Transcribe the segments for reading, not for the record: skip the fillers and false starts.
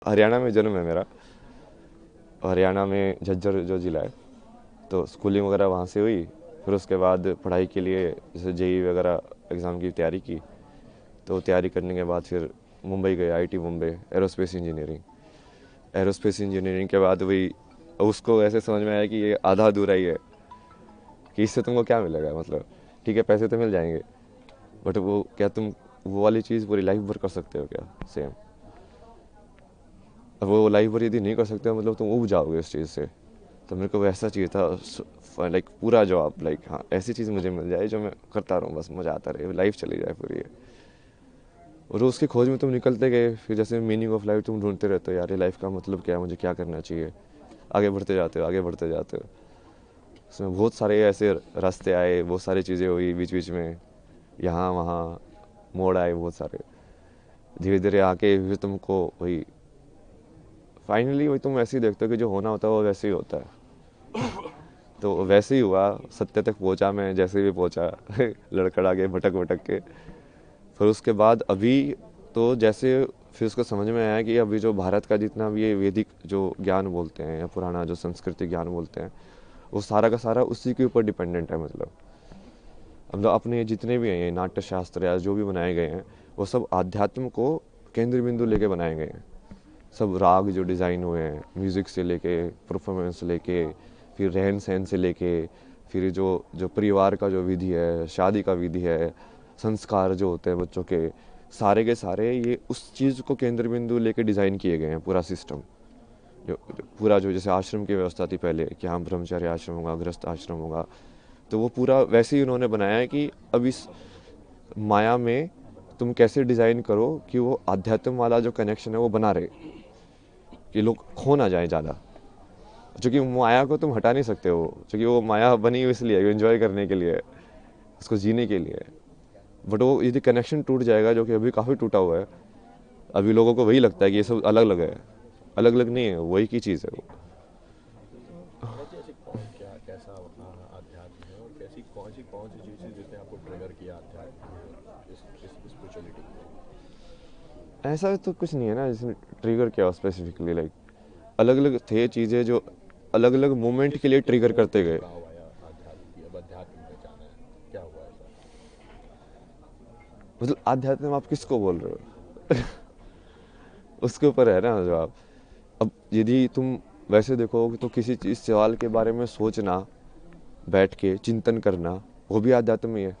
हरियाणा में जन्म है मेरा। हरियाणा में झज्जर जो ज़िला है, तो स्कूलिंग वगैरह वहाँ से हुई। फिर उसके बाद पढ़ाई के लिए जैसे जेई वगैरह एग्ज़ाम की तैयारी की। तो तैयारी करने के बाद फिर मुंबई गए, IT Mumbai, aerospace engineering. Aerospace engineering के बाद वही उसको ऐसे समझ में आया कि ये आधा अधूरा ही है, कि इससे तुमको क्या मिलेगा। मतलब ठीक है, पैसे तो मिल जाएंगे, बट वो क्या तुम वो वाली चीज़ पूरी लाइफ भर कर सकते हो क्या सेम। अब वो लाइफ भर यदि नहीं कर सकते हो, मतलब तुम उब जाओगे उस चीज़ से। तो मेरे को वैसा चाहिए था, लाइक पूरा जॉब, लाइक हाँ ऐसी चीज़ मुझे मिल जाए जो मैं करता रहूँ, बस मज़ा आता रहे, लाइफ चली जाए पूरी है। और उसकी खोज में तुम निकलते गए, फिर जैसे मीनिंग ऑफ लाइफ तुम ढूंढते रहते हो, यार ये लाइफ का मतलब क्या है, मुझे क्या करना चाहिए। आगे बढ़ते जाते हो, आगे बढ़ते जाते हो। उसमें बहुत सारे ऐसे रास्ते आए, बहुत सारी चीज़ें हुई बीच बीच में, यहाँ वहाँ मोड़ आए बहुत सारे। धीरे धीरे आके फिर तुमको वही फाइनली वही तुम ऐसे ही देखते हो कि जो होना होता है वो वैसे ही होता है। तो वैसे ही हुआ, सत्य तक पहुंचा मैं जैसे भी पहुंचा लड़खड़ा के भटक भटक के। फिर उसके बाद अभी तो जैसे फिर उसको समझ में आया कि अभी जो भारत का जितना भी ये वैदिक जो ज्ञान बोलते हैं या पुराना जो संस्कृति ज्ञान बोलते हैं, वो सारा का सारा उसी के ऊपर डिपेंडेंट है। मतलब अपने जितने भी हैं नाट्य शास्त्र या जो भी बनाए गए हैं, वो सब आध्यात्म को केंद्र बिंदु लेके बनाए गए हैं। सब राग जो डिज़ाइन हुए हैं, म्यूज़िक से लेके परफॉर्मेंस से लेके, फिर रहन सहन से लेके, फिर जो जो परिवार का जो विधि है, शादी का विधि है, संस्कार जो होते हैं बच्चों के सारे ये उस चीज़ को केंद्र बिंदु लेके डिज़ाइन किए गए हैं। पूरा सिस्टम जो पूरा जो जैसे आश्रम की व्यवस्था थी पहले कि हाँ ब्रह्मचार्य आश्रम होगा, गृहस्थ आश्रम होगा, तो वो पूरा वैसे ही उन्होंने बनाया है कि अब इस माया में तुम कैसे डिज़ाइन करो कि वो आध्यात्म वाला जो कनेक्शन है वो बना रहे, कि लोग खो ना जाए ज़्यादा। क्योंकि माया को तुम हटा नहीं सकते हो, क्योंकि वो माया बनी हुई इसलिए एंजॉय करने के लिए, उसको जीने के लिए। बट वो यदि कनेक्शन टूट जाएगा, जो कि अभी काफ़ी टूटा हुआ है, अभी लोगों को वही लगता है कि ये सब अलग अलग है। अलग अलग नहीं है, वही की चीज़ है वो। ऐसे ऐसे कौन क्या कैसा आध्यात्म है, और कौन सी चीज़ें जिसने आपको ट्रिगर किया आध्यात्म में, इस स्पिरिचुअलिटी को? ऐसा तो कुछ नहीं है ना जिसने ट्रिगर किया हो स्पेसिफिकली, लाइक अलग अलग थे चीज़ें जो अलग अलग मोमेंट के लिए किस ट्रिगर मोड़ करते पे गए। झुकाव आया आध्यात्म की, अब आध्यात्म में जाना है, क्या हुआ ऐसा? मतलब आध्यात्म आप किसको बोल रहे हो उसके ऊपर है ना जवाब। अब यदि तुम वैसे देखो तो किसी चीज़ सवाल के बारे में सोचना, बैठ के चिंतन करना, वो भी आध्यात्म ही है।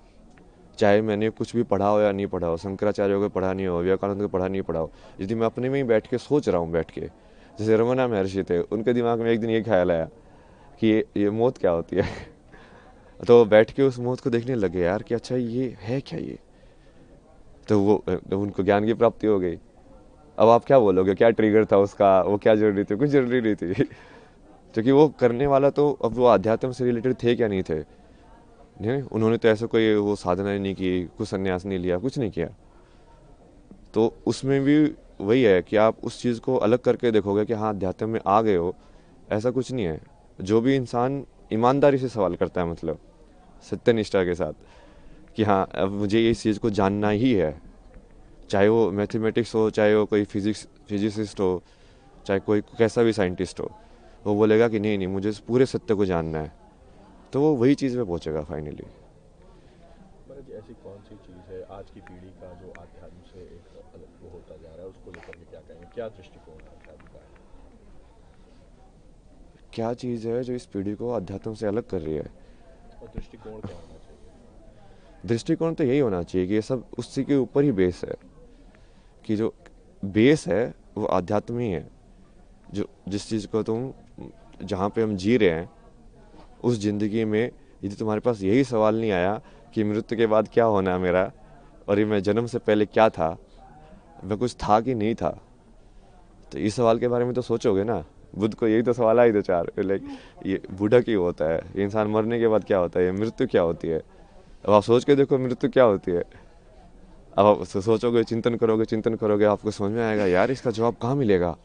चाहे मैंने कुछ भी पढ़ा हो या नहीं पढ़ा हो, शंकराचार्य को पढ़ा नहीं हो, विवेकानंद को पढ़ा नहीं पढ़ा हो, यदि मैं अपने में ही बैठ के सोच रहा हूँ, बैठ के जैसे रमना महर्षि थे, उनके दिमाग में एक दिन ये ख्याल आया कि ये मौत क्या होती है तो बैठ के उस मौत को देखने लगे यार कि अच्छा ये है क्या ये। तो उनको ज्ञान की प्राप्ति हो गई। अब आप क्या बोलोगे, क्या ट्रिगर था उसका, वो क्या जरूरी थी, कुछ जरूरी नहीं थी क्योंकि वो करने वाला तो अब वो अध्यात्म से रिलेटेड थे क्या नहीं थे। नहीं, उन्होंने तो ऐसा कोई वो साधना नहीं की, कुछ संन्यास नहीं लिया, कुछ नहीं किया। तो उसमें भी वही है कि आप उस चीज़ को अलग करके देखोगे कि हाँ अध्यात्म में आ गए हो, ऐसा कुछ नहीं है। जो भी इंसान ईमानदारी से सवाल करता है, मतलब सत्यनिष्ठा के साथ, कि हाँ अब मुझे इस चीज़ को जानना ही है, चाहे वो मैथमेटिक्स हो, चाहे वो कोई फिजिसिस्ट हो, चाहे कोई कैसा भी साइंटिस्ट हो, वो बोलेगा कि नहीं नहीं मुझे इस पूरे सत्य को जानना है, तो वो वही चीज़ पे पहुंचेगा फाइनली। मतलब जी, ऐसी कौन सी चीज़ है आज की पीढ़ी का जो आध्यात्म से एक अलग वो होता जा रहा है, उसको लेकर के क्या कहेंगे, क्या दृष्टिकोण है आध्यात्म का? क्या चीज़ है जो इस पीढ़ी को अध्यात्म से अलग कर रही है? और दृष्टिकोण क्या होना चाहिए? दृष्टिकोण तो यही होना चाहिए कि ये सब उसी के ऊपर ही बेस है, कि जो बेस है वो आध्यात्म ही है। जो जिस चीज़ को तुम जहाँ पे हम जी रहे हैं उस ज़िंदगी में, यदि तुम्हारे पास यही सवाल नहीं आया कि मृत्यु के बाद क्या होना है मेरा, और ये मैं जन्म से पहले क्या था, मैं कुछ था कि नहीं था, तो इस सवाल के बारे में तो सोचोगे ना। बुद्ध को यही तो सवाल आए दो चार, लाइक ये बूढ़ा क्यों होता है, ये इंसान मरने के बाद क्या होता है, ये मृत्यु क्या होती है। अब आप सोच के देखो मृत्यु क्या होती है। अब आप सोचोगे, चिंतन करोगे, आपको समझ में आएगा यार इसका जवाब कहाँ मिलेगा।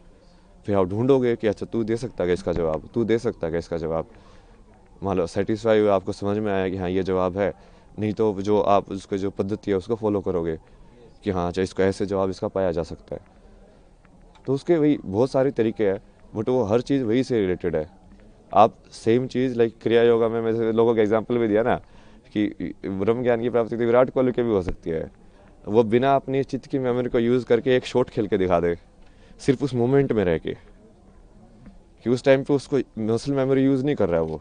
फिर आप ढूंढोगे कि अच्छा तू दे सकता है इसका जवाब, तू दे सकता है इसका जवाब। मान लो सेटिस्फाई हुआ, आपको समझ में आया कि हाँ ये जवाब है, नहीं तो जो आप उसको जो पद्धति है उसको फॉलो करोगे कि हाँ अच्छा इसको ऐसे जवाब इसका पाया जा सकता है। तो उसके वही बहुत सारे तरीके हैं, बट वो हर चीज़ वही से रिलेटेड है। आप सेम चीज़ लाइक क्रिया योगा में मैंने लोगों का एग्जांपल भी दिया ना कि ब्रह्म ज्ञान की प्राप्ति तो विराट कोहली के भी हो सकती है। वो बिना अपनी चित्त की मेमोरी को यूज़ करके एक शॉट खेल के दिखा दे, सिर्फ उस मोमेंट में रह के, कि उस टाइम पे उसको मसल मेमोरी यूज़ नहीं कर रहा है वो,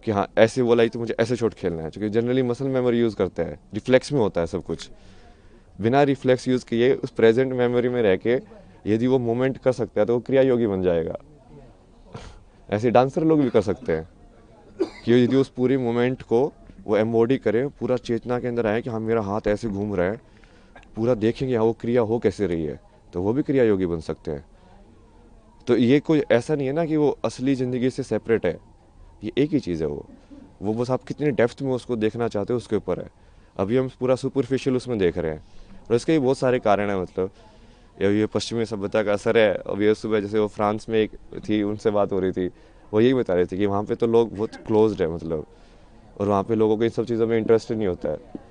कि हाँ ऐसे बोला ही तो मुझे ऐसे शॉट खेलना है, क्योंकि जनरली मसल मेमोरी यूज़ करते हैं, रिफ्लेक्स में होता है सब कुछ। बिना रिफ्लेक्स यूज़ किए उस प्रेजेंट मेमोरी में रह के यदि वो मोमेंट कर सकता है तो वो क्रिया योगी बन जाएगा। ऐसे डांसर लोग भी कर सकते हैं कि यदि उस पूरी मोमेंट को वो एम्बॉडी करे, पूरा चेतना के अंदर आए कि हाँ मेरा हाथ ऐसे घूम रहा है, पूरा देखेंगे हाँ वो क्रिया हो कैसे रही है, तो वो भी क्रिया योगी बन सकते हैं। तो ये कोई ऐसा नहीं है ना कि वो असली ज़िंदगी से सेपरेट है, ये एक ही चीज़ है। वो बस आप कितनी डेप्थ में उसको देखना चाहते हो उसके ऊपर है। अभी हम पूरा सुपरफिशियल उसमें देख रहे हैं, और इसके भी बहुत सारे कारण हैं। मतलब ये पश्चिमी सभ्यता का असर है। अभी ये सुबह जैसे वो फ्रांस में एक थी, उनसे बात हो रही थी, वो यही बता रहे थे कि वहाँ पे तो लोग बहुत क्लोज्ड है, मतलब, और वहाँ पे लोगों को इन सब चीज़ों में इंटरेस्ट नहीं होता है।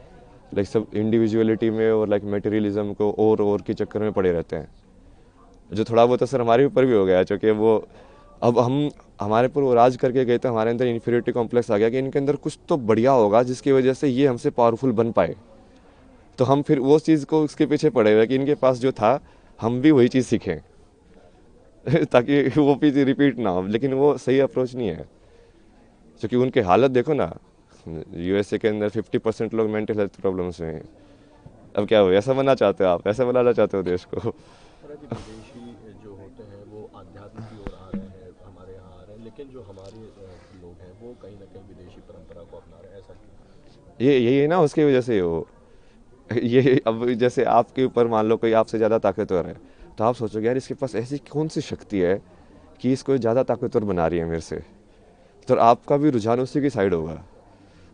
लाइक सब इंडिविजुअलिटी में और लाइक मटेरियलिज्म को और के चक्कर में पड़े रहते हैं, जो थोड़ा बहुत असर हमारे ऊपर भी हो गया, क्योंकि वो अब हम हमारे पर वो राज करके गए तो हमारे अंदर इन्फीरियरिटी कॉम्प्लेक्स आ गया कि इनके अंदर कुछ तो बढ़िया होगा जिसकी वजह से ये हमसे पावरफुल बन पाए। तो हम फिर वो चीज़ को उसके पीछे पड़े हुए कि इनके पास जो था हम भी वही चीज़ सीखें ताकि वो चीज़ रिपीट ना हो। लेकिन वो सही अप्रोच नहीं है, क्योंकि उनके हालत देखो ना, यूएसए के अंदर 50% लोग मेंटल हेल्थ प्रॉब्लम्स में हैं। अब क्या हो, ऐसा बनना चाहते हो आप, ऐसा बनाना चाहते हो देश को? और अभी विदेशी जो होते हैं वो आध्यात्म की ओर आ रहे हैं, हमारे यहाँ आ रहे हैं, लेकिन जो हमारे लोग हैं वो कहीं ना कहीं विदेशी परंपरा को अपना रहे हैं, ऐसा क्यों? ये यही है ना, उसकी वजह से हो ये। अब जैसे आपके ऊपर मान लो कोई आपसे ज़्यादा ताकतवर है, तो आप सोचोगे यार इसके पास ऐसी कौन सी शक्ति है कि इसको ज़्यादा ताकतवर बना रही है मेरे से, तो आपका भी रुझान उसी की साइड होगा।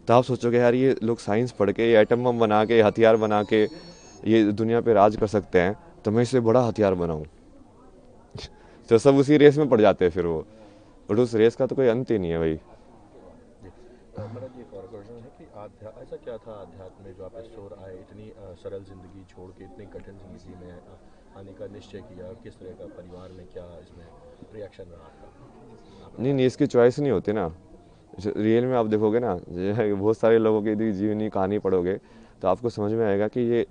तो आप सोचोगे यार ये लोग साइंस पढ़ के, ये एटम बम बना के, हथियार बना के ये दुनिया पे राज कर सकते हैं, तो मैं इससे बड़ा हथियार बनाऊं। तो सब उसी रेस में पड़ जाते हैं फिर वो, और उस रेस का तो कोई अंत ही नहीं है भाई। मेरा जी एक और क्वेश्चन है कि ऐसा क्या था अध्यात्म में जो आप इस ओर आए, इतनी सरल जिंदगी छोड़ के इतनी कठिन जिंदगी में आने का निश्चय किया? किस तरह का परिवार में क्या इसमें रिएक्शन रहा आपका? नहीं नहीं, इसकी चॉइस नहीं होती ना। रियल में आप देखोगे ना, बहुत सारे लोगों की यदि जीवनी कहानी पढ़ोगे तो आपको समझ में आएगा कि ये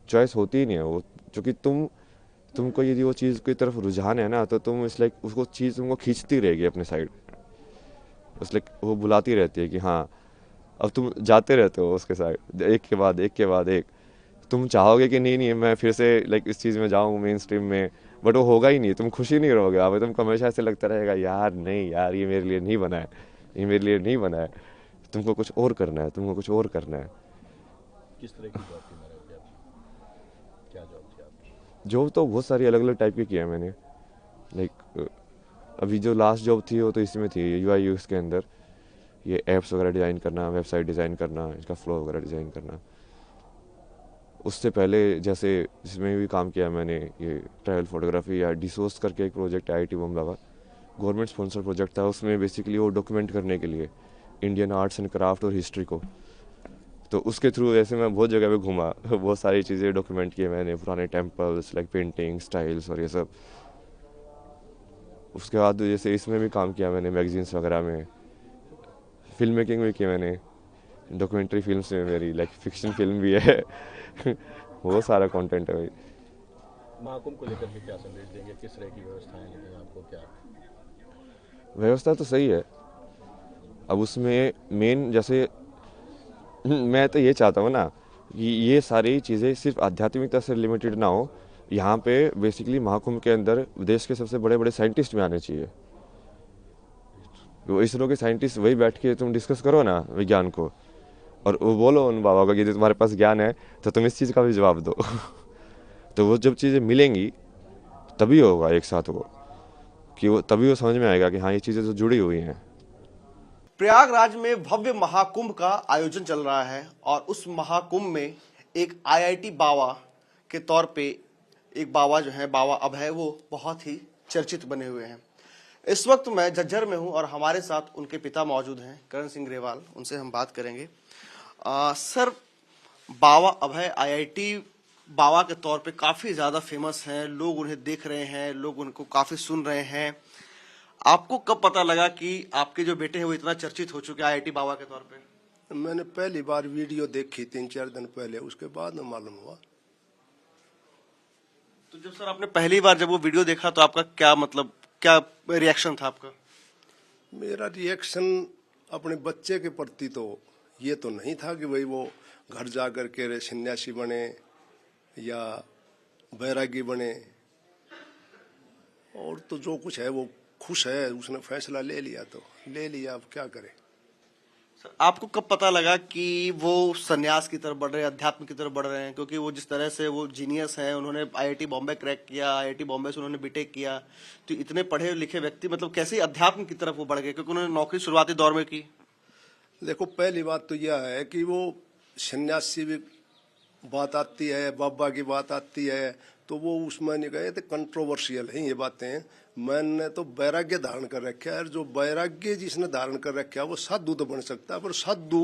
चॉइस होती ही नहीं है वो, क्योंकि तुमको यदि वो चीज़ की तरफ रुझान है ना, तो तुम इस लाइक उसको चीज़ तुमको खींचती रहेगी अपने साइड, उस लाइक वो बुलाती रहती है कि हाँ, अब तुम जाते रहते हो उसके साइड, एक के बाद एक के बाद एक। तुम चाहोगे कि नहीं नहीं मैं फिर से लाइक इस चीज़ में जाऊँ मेन स्ट्रीम में, बट वो होगा ही नहीं, तुम खुशी नहीं रहोगे। अब तुमको हमेशा ऐसे लगता रहेगा यार नहीं यार ये मेरे लिए नहीं बना है, ये मेरे लिए नहीं बना है। तुमको कुछ और करना है, तुमको कुछ और करना है। किस तरह की जॉब थी मेरा जी आपकी? क्या जॉब थी आपकी? जॉब तो बहुत सारी अलग अलग टाइप की किया है मैंने। लाइक अभी जो लास्ट जॉब थी वो तो इसमें थी यूआई यूएक्स के अंदर, ये ऐप्स वगैरह डिज़ाइन करना, वेबसाइट डिज़ाइन करना, इसका फ्लो वगैरह डिज़ाइन करना। उससे पहले जैसे जिसमें भी काम किया मैंने, ये ट्रैवल फोटोग्राफी या डिसोर्स करके एक प्रोजेक्ट है आईटी बॉम्बे का, गवर्नमेंट स्पॉन्सर प्रोजेक्ट था। उसमें बेसिकली वो डॉक्यूमेंट करने के लिए इंडियन आर्ट्स एंड क्राफ्ट और हिस्ट्री को, तो उसके थ्रू ऐसे मैं बहुत जगह पे घूमा बहुत सारी चीज़ें डॉक्यूमेंट किए मैंने, पुराने टेम्पल्स लाइक पेंटिंग स्टाइल्स और ये सब। उसके बाद जैसे इसमें भी काम किया मैंने, मैगजीन्स वगैरह में, फिल्म मेकिंग भी की मैंने, डॉक्यूमेंट्री फिल्म्स में मेरी लाइक फिक्शन फिल्म भी है बहुत सारा कंटेंट है भाई। महाकुंभ को लेकर के क्या संदेश देंगे? किस तरह की व्यवस्थाएं लगी आपको? क्या व्यवस्था तो सही है। अब उसमें मेन जैसे मैं तो ये चाहता हूँ ना कि ये सारी चीज़ें सिर्फ आध्यात्मिकता से लिमिटेड ना हो। यहाँ पे बेसिकली महाकुंभ के अंदर देश के सबसे बड़े बड़े साइंटिस्ट भी आने चाहिए। वो इसरो के साइंटिस्ट वही बैठ के तुम डिस्कस करो ना विज्ञान को, और वो बोलो उन बाबा को कि तुम्हारे पास ज्ञान है तो तुम इस चीज़ का भी जवाब दो तो वो जब चीज़ें मिलेंगी तभी होगा एक साथ वो, कि वो तभी वो समझ में आएगा कि हाँ ये चीज़ें तो जुड़ी हुई हैं। प्रयागराज में भव्य महाकुंभ का आयोजन चल रहा है और उस महाकुंभ में एक आईआईटी बाबा के तौर पे एक बाबा जो है, बाबा अभय, वो बहुत ही चर्चित बने हुए हैं। इस वक्त मैं झज्जर में हूं और हमारे साथ उनके पिता मौजूद हैं, करण सिंह ग्रेवाल। उनसे हम बात करेंगे। सर, बाबा अभय आईआईटी बाबा के तौर पे काफी ज्यादा फेमस हैं, लोग उन्हें देख रहे हैं, लोग उनको काफी सुन रहे हैं। आपको कब पता लगा कि आपके जो बेटे हैं वो इतना चर्चित हो चुके हैं आईआईटी बाबा के तौर पे? मैंने पहली बार वीडियो देखी 3-4 दिन पहले, उसके बाद में मालूम हुआ। तो जब सर आपने पहली बार जब वो वीडियो देखा तो आपका क्या मतलब क्या रिएक्शन था आपका? मेरा रिएक्शन अपने बच्चे के प्रति तो ये तो नहीं था कि भाई वो घर जा कर के सन्यासी बने या बैरागी बने, और तो जो कुछ है वो खुश है, उसने फैसला ले लिया तो ले लिया, अब क्या करे। सर आपको कब पता लगा कि वो सन्यास की तरफ बढ़ रहे हैं, अध्यात्म की तरफ बढ़ रहे हैं? क्योंकि वो जिस तरह से वो जीनियस हैं, उन्होंने आईआईटी बॉम्बे क्रैक किया, आईआईटी बॉम्बे से उन्होंने बीटेक किया, तो इतने पढ़े लिखे व्यक्ति मतलब कैसे अध्यात्म की तरफ वो बढ़ गए? क्योंकि उन्होंने नौकरी शुरुआती दौर में की। देखो, पहली बात तो यह है कि वो सन्यासी भी बात आती है, बाबा की बात आती है, तो वो उसमें नहीं गए थे, कंट्रोवर्शियल है ये बातें। मैंने तो वैराग्य धारण कर रखा है, और जो वैराग्य जिसने धारण कर रखा है वो साधु तो बन सकता है, पर साधु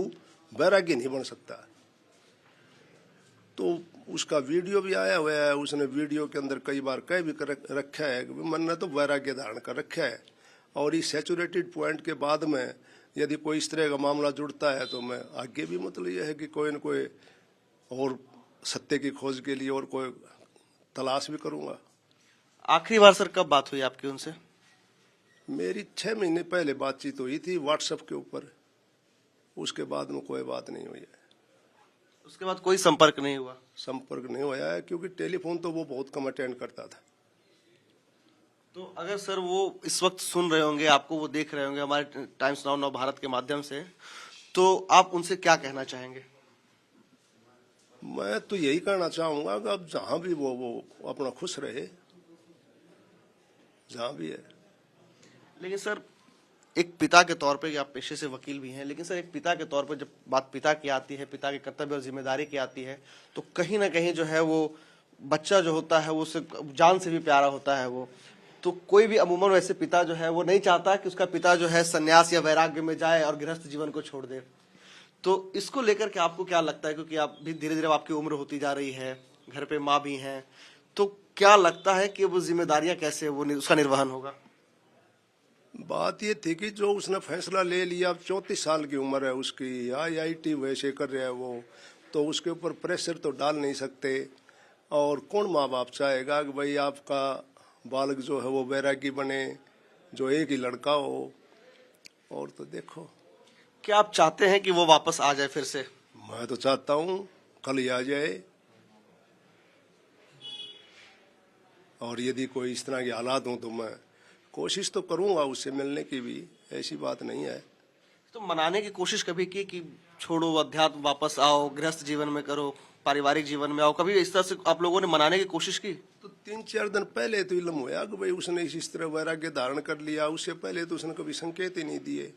वैराग्य नहीं बन सकता। तो उसका वीडियो भी आया हुआ है, उसने वीडियो के अंदर कई बार कह भी कर रखा है कि मैंने तो वैराग्य धारण कर रखा है, और इस सैचुरेटेड पॉइंट के बाद में यदि कोई इस तरह का मामला जुड़ता है तो मैं आगे भी मतलब यह है कि कोई न कोई और सत्य की खोज के लिए और कोई तलाश भी करूंगा। आखिरी बार सर कब बात हुई आपकी उनसे? मेरी 6 महीने पहले बातचीत हुई थी व्हाट्सएप के ऊपर, उसके बाद में कोई बात नहीं हुई है। उसके बाद कोई संपर्क नहीं हुआ? संपर्क नहीं हुआ है, क्योंकि टेलीफोन तो वो बहुत कम अटेंड करता था। तो अगर सर वो इस वक्त सुन रहे होंगे आपको, वो देख रहे होंगे हमारे टाइम्स नाउ भारत के माध्यम से, तो आप उनसे क्या कहना चाहेंगे? मैं तो यही कहना चाहूंगा कि अब जहां भी वो अपना खुश रहे, जहां भी है। लेकिन सर एक पिता के तौर पे, आप पेशे से वकील भी हैं, लेकिन सर एक पिता के तौर पे जब बात पिता की आती है, पिता के कर्तव्य और जिम्मेदारी की आती है, तो कहीं ना कहीं जो है वो बच्चा जो होता है वो उसे जान से भी प्यारा होता है। वो तो कोई भी अमूमन वैसे पिता जो है वो नहीं चाहता कि उसका पिता जो है सन्यास या वैराग्य में जाए और गृहस्थ जीवन को छोड़ दे। तो इसको लेकर के आपको क्या लगता है, क्योंकि आप भी धीरे धीरे आपकी उम्र होती जा रही है, घर पे माँ भी हैं, तो क्या लगता है कि वो जिम्मेदारियां कैसे वो उसका निर्वहन होगा? बात ये थी कि जो उसने फैसला ले लिया, अब 34 साल की उम्र है उसकी, आईआईटी वैसे कर रहा है वो, तो उसके ऊपर प्रेशर तो डाल नहीं सकते। और कौन माँ बाप चाहेगा कि भाई आपका बालक जो है वो वैरागी बने, जो एक ही लड़का हो। और तो देखो, क्या आप चाहते हैं कि वो वापस आ जाए फिर से? मैं तो चाहता हूँ कल ही आ जाए, और यदि कोई इस तरह के हालात हों तो मैं कोशिश तो करूंगा उससे मिलने की भी, ऐसी बात नहीं है। तो मनाने की कोशिश कभी की कि छोड़ो अध्यात्म, वापस आओ, गृहस्थ जीवन में करो, पारिवारिक जीवन में आओ, कभी इस तरह से आप लोगों ने मनाने की कोशिश की? तो 3-4 दिन पहले तो इल्म हुआ कि भाई उसने इस तरह वैराग्य धारण कर लिया, उससे पहले तो उसने कभी संकेत ही नहीं दिए।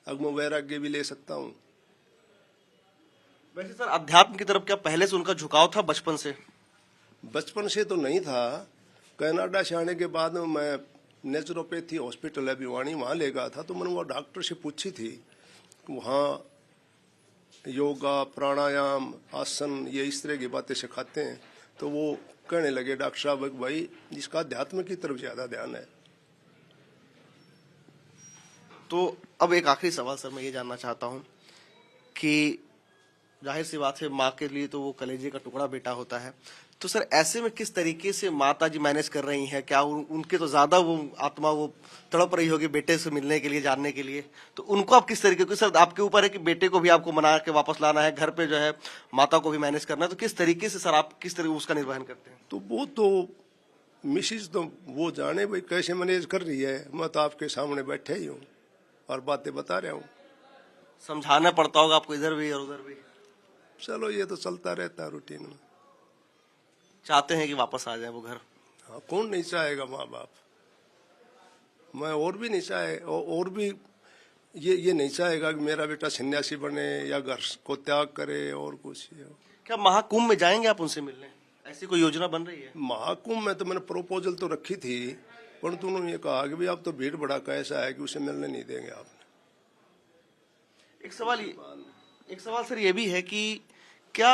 अब मैं वैराग्य भी ले सकता हूँ। वैसे सर अध्यात्म की तरफ क्या पहले से उनका झुकाव था बचपन से? बचपन से तो नहीं था। कनाडा से आने के बाद मैं नेचुरोपैथी हॉस्पिटल है भिवानी, वहाँ ले गया था, तो मैंने वो डॉक्टर से पूछी थी कि वहाँ योगा, प्राणायाम, आसन, ये इस तरह की बातें सिखाते हैं। तो वो कहने लगे डॉक्टर साहब भाई जिसका अध्यात्म की तरफ ज्यादा ध्यान है। तो अब एक आखिरी सवाल सर मैं ये जानना चाहता हूँ कि जाहिर सी बात है माँ के लिए तो वो कलेजे का टुकड़ा बेटा होता है, तो सर ऐसे में किस तरीके से माता जी मैनेज कर रही हैं? क्या उनके तो ज्यादा वो आत्मा वो तड़प रही होगी बेटे से मिलने के लिए, जानने के लिए, तो उनको आप किस तरीके, सर आपके ऊपर है कि बेटे को भी आपको मना के वापस लाना है, घर पे जो है माता को भी मैनेज करना है, तो किस तरीके से सर आप किस तरह उसका निर्वहन करते हैं? तो वो तो मिसिज तो वो जाने भाई कैसे मैनेज कर रही है, मैं तो आपके सामने बैठे ही हूँ और बातें बता रहा हूँ। समझाना पड़ता होगा आपको इधर भी और उधर भी? चलो ये तो चलता रहता है रूटीन में। चाहते हैं कि वापस आ जाए वो घर? हाँ, कौन नहीं चाहेगा माँ बाप। मैं और भी नहीं चाहे, और भी ये नहीं चाहेगा कि मेरा बेटा सन्यासी बने या घर को त्याग करे और कुछ। क्या महाकुंभ में जाएंगे आप उनसे मिलने? ऐसी कोई योजना बन रही है? महाकुंभ में तो मैंने प्रपोजल तो रखी थी, परंतु उन्होंने ये कहा कि भाई आप तो भीड़ भड़ाका ऐसा है कि उसे मिलने नहीं देंगे आप। एक सवाल सर ये भी है कि क्या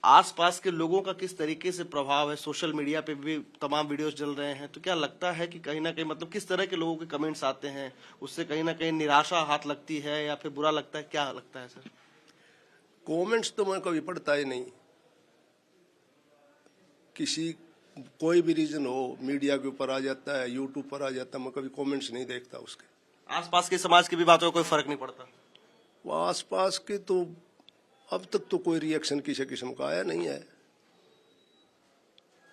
आसपास के लोगों का किस तरीके से प्रभाव है? सोशल मीडिया पे भी तमाम वीडियोस चल रहे हैं, तो क्या लगता है कि कहीं ना कहीं मतलब किस तरह के लोगों के कमेंट्स आते हैं, उससे कहीं ना कहीं निराशा हाथ लगती है या फिर बुरा लगता है, क्या लगता है सर? कमेंट्स तो मैं कभी पढ़ता ही नहीं। किसी कोई भी रीजन हो, मीडिया के ऊपर आ जाता है, यूट्यूब पर आ जाता है, मैं कभी कमेंट्स नहीं देखता उसके। आसपास के समाज की भी बातों का कोई फर्क नहीं पड़ता? वो आसपास के तो अब तक तो कोई रिएक्शन किसी किस्म का आया नहीं है।